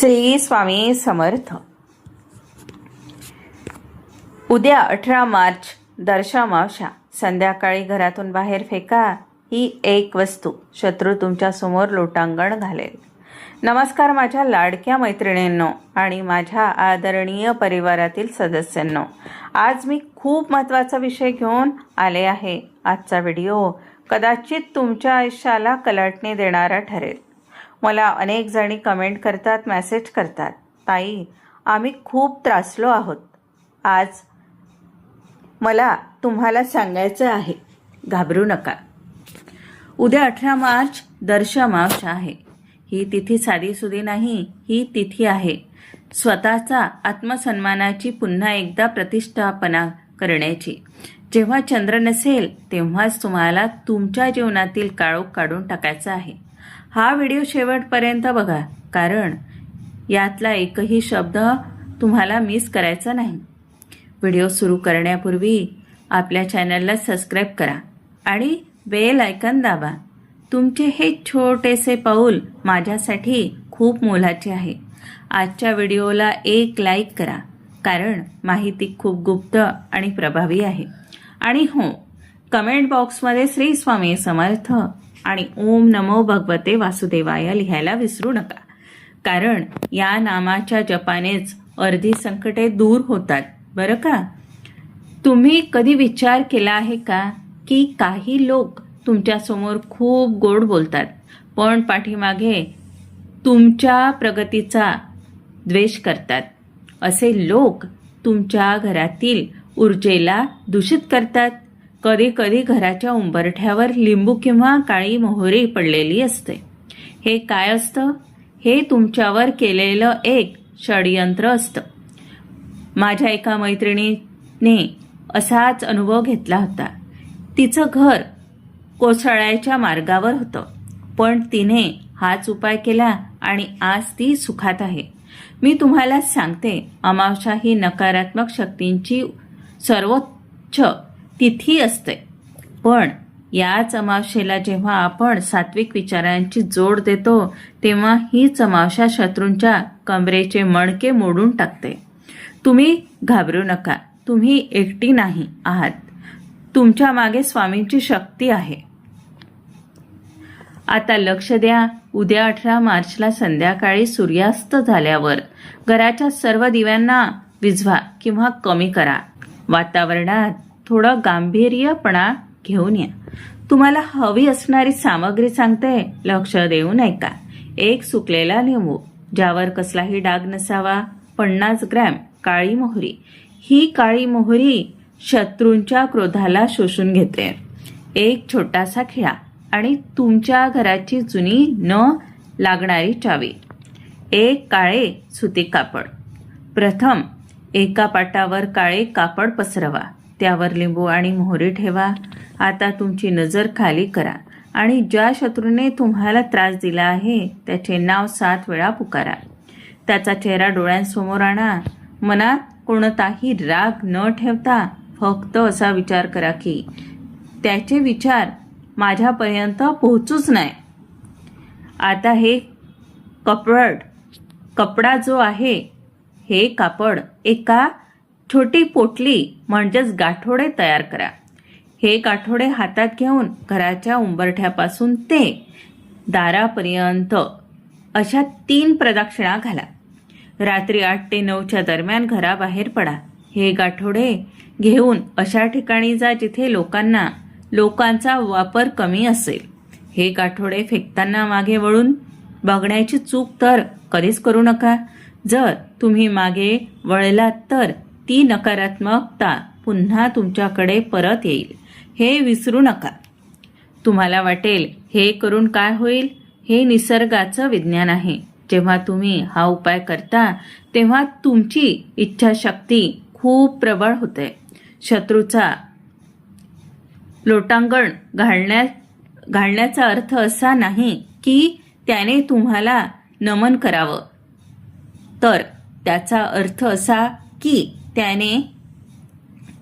श्री स्वामी समर्थ. उद्या 18 मार्च दर्शामावशा. संध्याकाळी घरातून बाहेर फेका ही एक वस्तू शत्रू तुमच्या समोर लोटांगण घालेल. नमस्कार माझ्या लाडक्या मैत्रिणींनो आणि माझ्या आदरणीय परिवारातील सदस्यांनो. आज मी खूप महत्त्वाचा विषय घेऊन आले आहे. आजचा व्हिडिओ कदाचित तुमच्या आयुष्याला कलाटणी देणारा ठरेल. मला अनेक जणी कमेंट करतात, मेसेज करतात, ताई आम्ही खूप त्रासलो आहोत. आज मला तुम्हाला सांगायचं आहे, घाबरू नका. उद्या 18 मार्च दर्शामावशा आहे. ही तिथी साधीसुधी नाही, ही तिथी आहे स्वतःचा आत्मसन्मानाची पुन्हा एकदा प्रतिष्ठापना करण्याची. जेव्हा चंद्र नसेल तेव्हाच तुम्हाला तुमच्या जीवनातील काळोख काढून टाकायचा आहे. हा व्हिडिओ शेवटपर्यंत बघा, कारण यातला एकही शब्द तुम्हाला मिस करायचा नाही. व्हिडिओ सुरू करण्यापूर्वी आपल्या चॅनलला सबस्क्राईब करा आणि बेल आयकॉन दाबा. तुमचे हे छोटेसे पाऊल माझ्यासाठी खूप मोलाचे आहे. आजच्या व्हिडिओला एक लाईक करा, कारण माहिती खूप गुप्त आणि प्रभावी आहे. आणि हो, कमेंट बॉक्समध्ये श्री स्वामी समर्थ आणि ओम नमो भगवते वासुदेवाय लिहायला विसरू नका, कारण या नामाच्या जपानेच अर्धी संकटे दूर होतात बरं का. तुम्ही कधी विचार केला आहे का की काही लोक तुमच्यासमोर खूप गोड बोलतात, पण पाठीमागे तुमच्या प्रगतीचा द्वेष करतात. असे लोक तुमच्या घरातील ऊर्जेला दूषित करतात. कधी कधी घराच्या उंबरठ्यावर लिंबू किंवा काळी मोहरी पडलेली असते. हे काय असतं? हे तुमच्यावर केलेलं एक षडयंत्र असतं. माझ्या एका मैत्रिणीने असाच अनुभव घेतला होता. तिचं घर कोसळायच्या मार्गावर होतं, पण तिने हाच उपाय केला आणि आज ती सुखात आहे. मी तुम्हाला सांगते, अमावस्या ही नकारात्मक शक्तींची सर्वोच्च तिथी असते, पण याच अमावस्येला जेव्हा आपण सात्विक विचारांची जोड देतो तेव्हा हीच अमावस्या शत्रूंच्या कमरेचे मणके मोडून टाकते. तुम्ही घाबरू नका, तुम्ही एकटी नाही आहात. तुमच्या मागे स्वामींची शक्ती आहे. आता लक्ष द्या. उद्या 18 मार्चला संध्याकाळी सूर्यास्त झाल्यावर घराच्या सर्व दिव्यांना विझवा किंवा कमी करा. वातावरणात थोडं गांभीर्यपणा घेऊन या. तुम्हाला हवी असणारी सामग्री सांगते, लक्ष देऊन ऐका. एक सुकलेला लिंबू ज्यावर कसलाही डाग नसावा. 50 ग्रॅम काळी मोहरी. ही काळी मोहरी शत्रूंच्या क्रोधाला शोषून घेते. एक छोटासा खिळा आणि तुमच्या घराची जुनी न लागणारी चावी. एक काळे सुती कापड. प्रथम एका पाटावर काळे कापड पसरवा, त्यावर लिंबू आणि मोहरी ठेवा. आता तुमची नजर खाली करा आणि ज्या शत्रूने तुम्हाला त्रास दिला आहे त्याचे नाव 7 वेळा पुकारा. त्याचा चेहरा डोळ्यांसमोर आणा. मनात कोणताही राग न ठेवता फक्त असा विचार करा की त्याचे विचार माझ्यापर्यंत पोहोचूच नाही. आता हे कपडा जो आहे, हे कापड एका छोटी पोटली म्हणजेच गाठोडे तयार करा. हे गाठोडे हातात घेऊन घराच्या उंबरठ्यापासून ते दारापर्यंत अशा 3 प्रदक्षिणा घाला. रात्री 8 ते 9च्या दरम्यान घराबाहेर पडा. हे गाठोडे घेऊन अशा ठिकाणी जा जिथे लोकांचा वापर कमी असेल. हे गाठोडे फेकताना मागे वळून बघण्याची चूक तर कधीच करू नका. जर तुम्ही मागे वळलात तर ती नकारात्मकता पुन्हा तुमच्याकडे परत येईल, हे विसरू नका. तुम्हाला वाटेल हे करून काय होईल? हे निसर्गाचं विज्ञान आहे. जेव्हा तुम्ही हा उपाय करता तेव्हा तुमची इच्छाशक्ती खूप प्रबळ होते. शत्रूचा लोटांगण घालण्याचा अर्थ असा नाही की त्याने तुम्हाला नमन करावं, तर त्याचा अर्थ असा की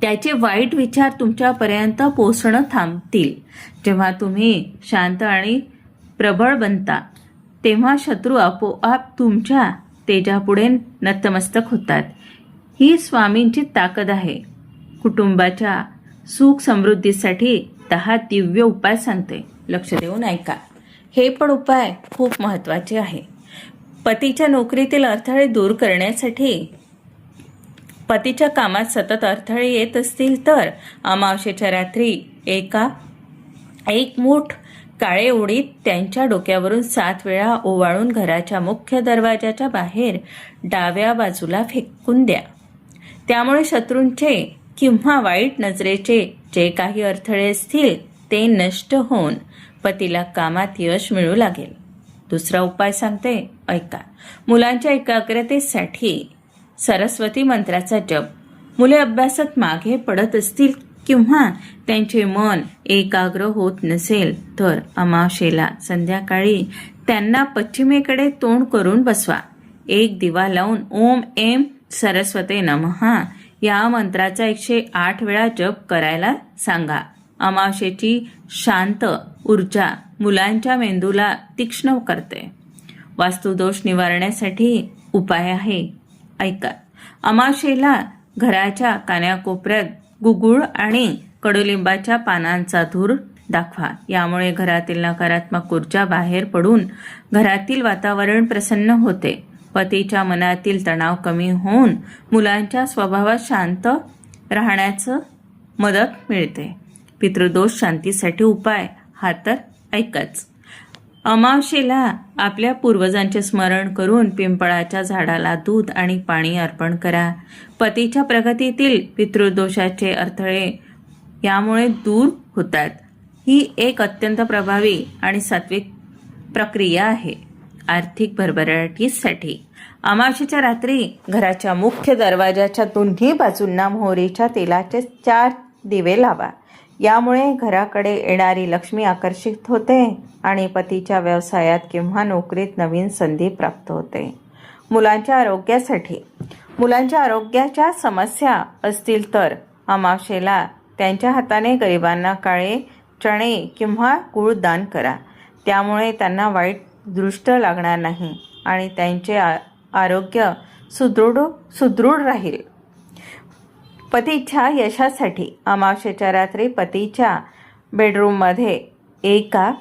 त्याचे वाईट विचार तुमच्यापर्यंत पोहोचणं थांबतील. जेव्हा तुम्ही शांत आणि प्रबळ बनता तेव्हा शत्रू आपोआप तुमच्या तेजापुढे नतमस्तक होतात. ही स्वामींची ताकद आहे. कुटुंबाच्या सुख समृद्धीसाठी 10 दिव्य उपाय सांगते. लक्ष देऊन ऐका. हे पण उपाय खूप महत्त्वाचे आहे. पतीच्या नोकरीतील अडथळे दूर करण्यासाठी, पतीच्या कामात सतत अडथळे येत असतील तर अमावस्येच्या रात्री एक मूठ काळे उडीद त्यांच्या डोक्यावरून 7 वेळा ओवाळून घराच्या मुख्य दरवाजाच्या बाहेर डाव्या बाजूला फेकून द्या. त्यामुळे शत्रूंचे किंवा वाईट नजरेचे जे काही अडथळे असतील ते नष्ट होऊन पतीला कामात यश मिळू लागेल. दुसरा उपाय सांगते, ऐका. मुलांच्या एकाग्रतेसाठी सरस्वती मंत्राचा जप. मुले अभ्यासात मागे पडत असतील किंवा त्यांचे मन एकाग्र होत नसेल तर अमावस्येला संध्याकाळी त्यांना पश्चिमेकडे तोंड करून बसवा. एक दिवा लावून ओम ऐं सरस्वते नमः या मंत्राचा 108 वेळा जप करायला सांगा. अमावस्येची शांत ऊर्जा मुलांच्या मेंदूला तीक्ष्ण करते. वास्तुदोष निवारण्यासाठी उपाय आहे, ऐका. अमावस्येला घराच्या कानाकोपऱ्यात गुगुळ आणि कडुलिंबाच्या पानांचा धूर दाखवा. यामुळे घरातील नकारात्मक ऊर्जा बाहेर पडून घरातील वातावरण प्रसन्न होते. पतीच्या मनातील तणाव कमी होऊन मुलांच्या स्वभावात शांत राहण्याचं मदत मिळते. पितृदोष शांतीसाठी उपाय हा तर ऐकाच. अमावस्येला आपल्या पूर्वजांचे स्मरण करून पिंपळाच्या झाडाला दूध आणि पाणी अर्पण करा. पतीच्या प्रगतीतील पितृदोषाचे अडथळे यामुळे दूर होतात. ही एक अत्यंत प्रभावी आणि सात्विक प्रक्रिया आहे. आर्थिक भरभराटीसाठी अमावस्येच्या रात्री घराच्या मुख्य दरवाजाच्या दोन्ही बाजूंना मोहरीच्या तेलाचे 4 दिवे लावा. यामुळे घराकडे येणारी लक्ष्मी आकर्षित होते आणि पतीच्या व्यवसायात किंवा नोकरीत नवीन संधी प्राप्त होते. मुलांच्या आरोग्याच्या समस्या असतील तर अमावस्येला त्यांच्या हाताने गरिबांना काळे चणे किंवा गूळ दान करा. त्यामुळे त्यांना वाईट दृष्ट लागणार नाही आणि त्यांचे आरोग्य सुदृढ राहील. पतीच्या यशासाठी अमावस्येच्या रात्री पतीच्या बेडरूममध्ये एका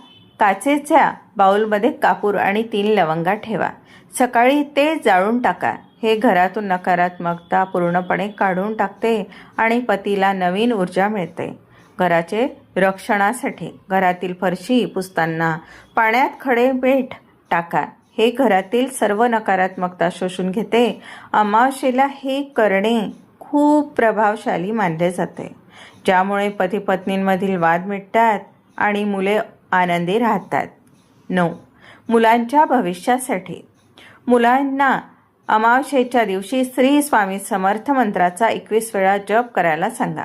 काचेच्या बाउलमध्ये कापूर आणि 3 लवंगा ठेवा. सकाळी ते जाळून टाका. हे घरातून नकारात्मकता पूर्णपणे काढून टाकते आणि पतीला नवीन ऊर्जा मिळते. घराचे रक्षणासाठी घरातील फरशी पुसताना पाण्यात खडे मीठ टाका. हे घरातील सर्व नकारात्मकता शोषून घेते. अमावस्येला हे करणे खूप प्रभावशाली मानले जाते, ज्यामुळे पती पत्नींमधील वाद मिटतात आणि मुले आनंदी राहतात. 9. मुलांच्या भविष्यासाठी मुलांना अमावस्येच्या दिवशी श्री स्वामी समर्थ मंत्राचा 21 वेळा जप करायला सांगा.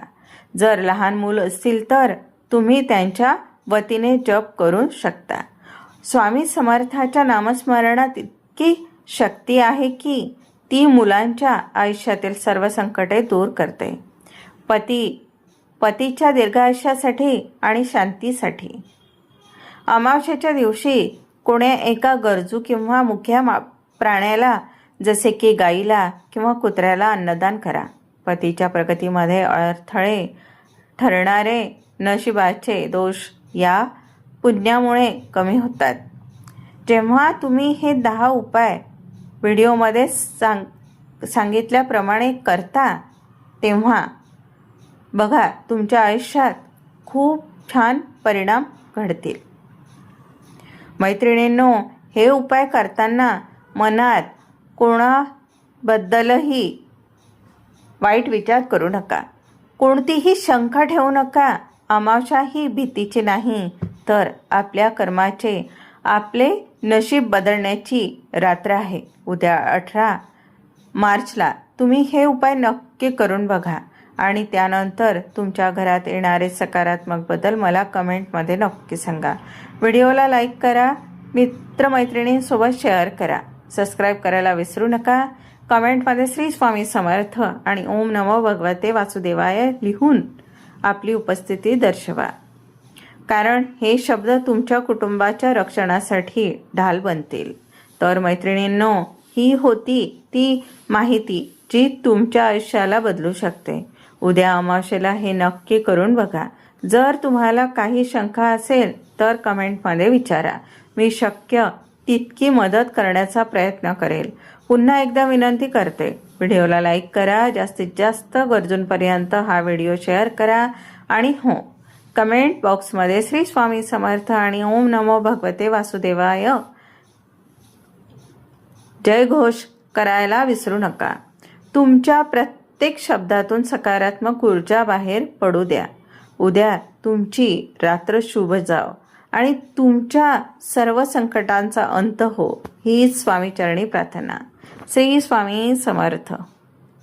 जर लहान मूल असतील तर तुम्ही त्यांच्या वतीने जप करू शकता. स्वामी समर्थाच्या नामस्मरणात इतकी शक्ती आहे की ती मुलांच्या आयुष्यातील सर्व संकटे दूर करते. पतीच्या दीर्घायुष्यासाठी आणि शांतीसाठी अमावस्येच्या दिवशी कोण्या एका गरजू किंवा मुख्य प्राण्याला जसे की गाईला किंवा कुत्र्याला अन्नदान करा. पतीच्या प्रगतीमध्ये अडथळे ठरणारे नशिबाचे दोष या पुण्यामुळे कमी होतात. जेव्हा तुम्ही हे 10 उपाय व्हिडिओमध्ये सांगितल्याप्रमाणे करता तेव्हा बघा तुमच्या आयुष्यात खूप छान परिणाम घडतील. मैत्रिणींनो, हे उपाय करताना मनात कोणाबद्दलही वाईट विचार करू नका. कोणतीही शंका ठेवू नका. अमावस्या ही भीतीची नाही तर आपल्या कर्माचे आपले नशीब बदलण्याची रात्र आहे. उद्या 18 मार्चला तुम्ही हे उपाय नक्की करून बघा आणि त्यानंतर तुमच्या घरात येणारे सकारात्मक बदल मला कमेंटमध्ये नक्की सांगा. व्हिडिओला लाईक करा, मित्रमैत्रिणींसोबत शेअर करा, सबस्क्राईब करायला विसरू नका. कमेंटमध्ये श्री स्वामी समर्थ आणि ओम नमो भगवते वासुदेवाय लिहून आपली उपस्थिती दर्शवा, कारण हे शब्द तुमच्या कुटुंबाच्या रक्षणासाठी ढाल बनतील. तर मैत्रिणींनो, ही होती ती माहिती जी तुमच्या आयुष्याला बदलू शकते. उद्या अमावस्येला हे नक्की करून बघा. जर तुम्हाला काही शंका असेल तर कमेंटमध्ये विचारा. मी शक्य तितकी मदत करण्याचा प्रयत्न करेल. पुन्हा एकदा विनंती करते, व्हिडिओला लाईक करा, जास्तीत जास्त गरजूंपर्यंत हा व्हिडिओ शेअर करा आणि हो, कमेंट बॉक्समध्ये श्री स्वामी समर्थ आणि ओम नमो भगवते वासुदेवाय जय घोष करायला विसरू नका. तुमच्या प्रत्येक शब्दातून सकारात्मक ऊर्जा बाहेर पडू द्या. उद्या तुमची रात्र शुभ जाव आणि तुमच्या सर्व संकटांचा अंत हो, हीच स्वामीचरणी प्रार्थना. श्री स्वामी समर्थ.